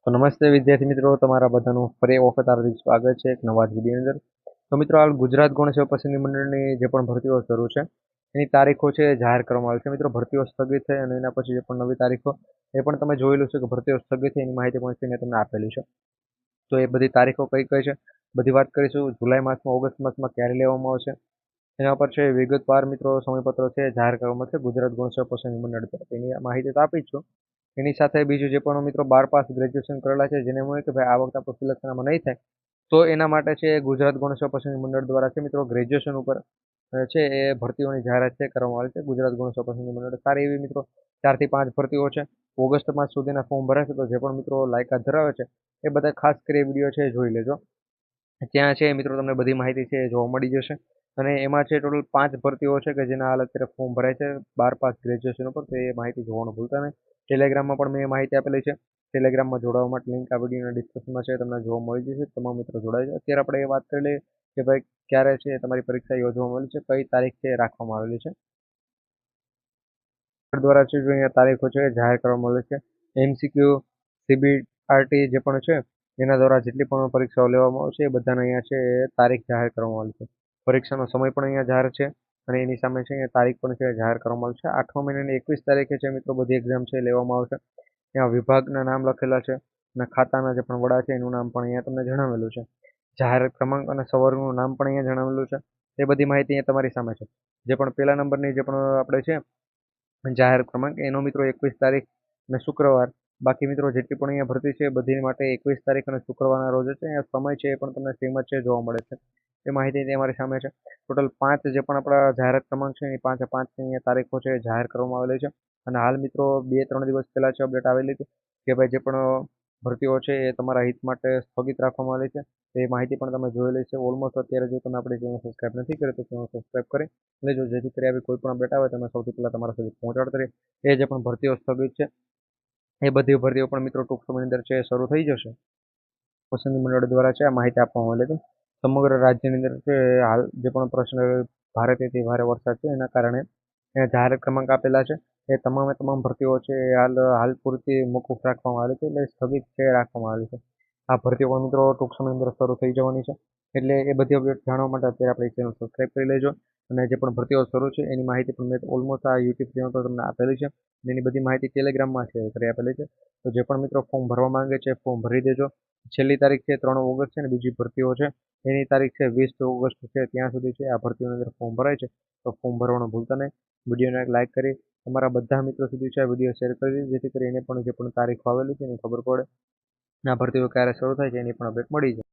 તો નમસ્તે વિદ્યાર્થી મિત્રો, તમારા બધાનું ફરી એક વખત હાર્દિક સ્વાગત છે એક નવા જ વિડીયોની અંદર. તો મિત્રો, હાલ ગુજરાત ગૌણ સેવા પસંદગી મંડળની જે પણ ભરતીઓ શરૂ છે એની તારીખો છે જાહેર કરવામાં આવી છે. મિત્રો, ભરતીઓ સ્થગિત થઈ અને એના પછી જે પણ નવી તારીખો એ પણ તમે જોયેલું છે કે ભરતીઓ સ્થગિત થઈ એની માહિતી પણ છે મેં તમને આપેલી છે. તો એ બધી તારીખો કઈ કઈ છે બધી વાત કરીશું. જુલાઈ માસમાં, ઓગસ્ટ માસમાં ક્યારે લેવામાં આવશે એના પર છે વિગતવાર મિત્રો સમયપત્રો છે જાહેર કરવામાં છે ગુજરાત ગૌણ સેવા પસંદગી મંડળ તરફ. એની માહિતી તો આપી જ છું. એની સાથે બીજું જે પણ મિત્રો 12 પાસ ગ્રેજ્યુએશન કરેલા છે જેને મળે કે ભાઈ આ વખતે આપણું સિલેક્શન આમાં નહીં થાય, તો એના માટે છે ગુજરાત ગૌણ સેવા પસંદગી મંડળ દ્વારા છે મિત્રો ગ્રેજ્યુએશન ઉપર છે એ ભરતીઓની જાહેરાત છે કરવામાં આવી છે. ગુજરાત ગૌણ સેવા પસંદગી મંડળ સારી એવી મિત્રો 4 થી 5 ભરતીઓ છે. ઓગસ્ટ માસ સુધીના ફોર્મ ભરાશે. તો જે પણ મિત્રો લાયકાત ધરાવે છે એ બધા ખાસ કરી વિડીયો છે જોઈ લેજો. ત્યાં છે મિત્રો તમને બધી માહિતી છે એ જોવા મળી જશે. અને એમાં છે ટોટલ 5 ભરતીઓ છે કે જેના હાલ અત્યારે ફોર્મ ભરાય છે 12 પાસ ગ્રેજ્યુએશન ઉપર. તો એ માહિતી જોવાનું ભૂલતા નહીં. ટેલિગ્રામમાં પણ મેં માહિતી આપેલી છે. ટેલિગ્રામમાં જોડાવા માટે લિંક આ વિડીયોના ડિસ્ક્રિપ્શનમાં છે, તમને જોવા મળી જશે. તમામ મિત્રો જોડાઈ જાય. અત્યારે આપણે એ વાત કરી લઈએ કે ભાઈ ક્યારે છે તમારી પરીક્ષા યોજવામાં આવેલી છે, કઈ તારીખ છે રાખવામાં આવેલી છે. દ્વારા છે જો અહીંયા તારીખો છે જાહેર કરવામાં આવેલી છે. એમસીક્યુ, સીબીઆરટી જે પણ છે એના દ્વારા જેટલી પણ પરીક્ષાઓ લેવામાં આવશે એ બધાને અહીંયા છે તારીખ જાહેર કરવામાં આવેલી છે. પરીક્ષાનો સમય પણ અહીંયા જાહેર છે અને એની સામે છે અહીંયા તારીખ પણ છે જાહેર કરવામાં આવી છે. 8મા મહિનાની 21 તારીખે છે મિત્રો બધી એક્ઝામ છે લેવામાં આવશે. ત્યાં વિભાગના નામ લખેલા છે અને ખાતાના જે પણ વડા છે એનું નામ પણ અહીંયા તમને જણાવેલું છે. જાહેર ક્રમાંક અને સવારનું નામ પણ અહીંયા જણાવેલું છે. એ બધી માહિતી અહીંયા તમારી સામે છે. જે પણ પહેલા નંબરની જે પણ આપણે છે જાહેર ક્રમાંક એનો મિત્રો 21 તારીખ અને શુક્રવાર. બાકી મિત્રો જેટલી પણ અહીંયા ભરતી છે બધી માટે 21 તારીખ અને શુક્રવારના રોજ છે. અહીંયા સમય છે એ પણ તમને સેમ જ છે જોવા મળે છે. એ માહિતી તમારી સામે છે. ટોટલ 5 જે પણ આપણા જાહેરાત ક્રમાંક છે એ 5 અહીંયા તારીખો છે જાહેર કરવામાં આવેલી છે. અને હાલ મિત્રો 2-3 દિવસ પહેલા છે અપડેટ આવેલી હતી કે ભાઈ જે પણ ભરતીઓ છે એ તમારા હિત માટે સ્થગિત રાખવામાં આવેલી છે. એ માહિતી પણ તમે જોયેલી છે. ઓલમોસ્ટ અત્યારે જો તમે આપણી ચેનલ સબસ્ક્રાઇબ નથી કરી તો ચેનલ સબસ્ક્રાઇબ કરી લેજો, જેથી કરી આવી કોઈ પણ અપડેટ આવે તમે સૌથી પહેલા તમારા સુધી પહોંચાડતા રહીએ. એ જે પણ ભરતીઓ સ્થગિત છે એ બધી ભરતીઓ પણ મિત્રો ટૂંક સમયની અંદર છે શરૂ થઈ જશે. પસંદગી મંડળ દ્વારા છે આ માહિતી આપવામાં આવેલી હતી. સમગ્ર રાજ્યની અંદર છે હાલ જે પણ પ્રશ્ન ભારેથી ભારે વરસાદ છે એના કારણે જાહેર ક્રમાંક આપેલા છે એ તમામ ભરતીઓ છે એ હાલ પૂરતી મોકૂફ રાખવામાં આવેલી છે, એટલે સ્થગિત છે રાખવામાં આવેલી છે. આ ભરતીઓ પણ મિત્રો ટૂંક સમયની અંદર શરૂ થઈ જવાની છે. એટલે એ બધી અપડેટ જાણવા માટે અત્યારે આપણી ચેનલ સબસ્ક્રાઇબ કરી લેજો. અને જે પણ ભરતીઓ શરૂ છે એની માહિતી પણ મેં ઓલમોસ્ટ આ યુટ્યુબ ચેનલ પર તમને આપેલી છે. એની બધી માહિતી ટેલિગ્રામમાં શેર કરી આપેલી છે. તો જે પણ મિત્રો ફોર્મ ભરવા માંગે છે ફોર્મ ભરી દેજો. છેલ્લી તારીખ છે 3 ઓગસ્ટ છે અને બીજી ભરતીઓ છે એની તારીખ છે 20 ઓગસ્ટ છે. ત્યાં સુધી છે આ ભરતીઓની અંદર ફોર્મ ભરાય છે. તો ફોર્મ ભરવાનું ભૂલતા નહીં. વિડીયોને એક લાઇક કરી તમારા બધા મિત્રો સુધી છે આ વિડીયો શેર કરી દીધો, જેથી કરીને પણ જે પણ તારીખો આવેલી છે એની ખબર પડે. આ ભરતીઓ ક્યારે શરૂ થાય છે એની પણ અપડેટ મળી જાય.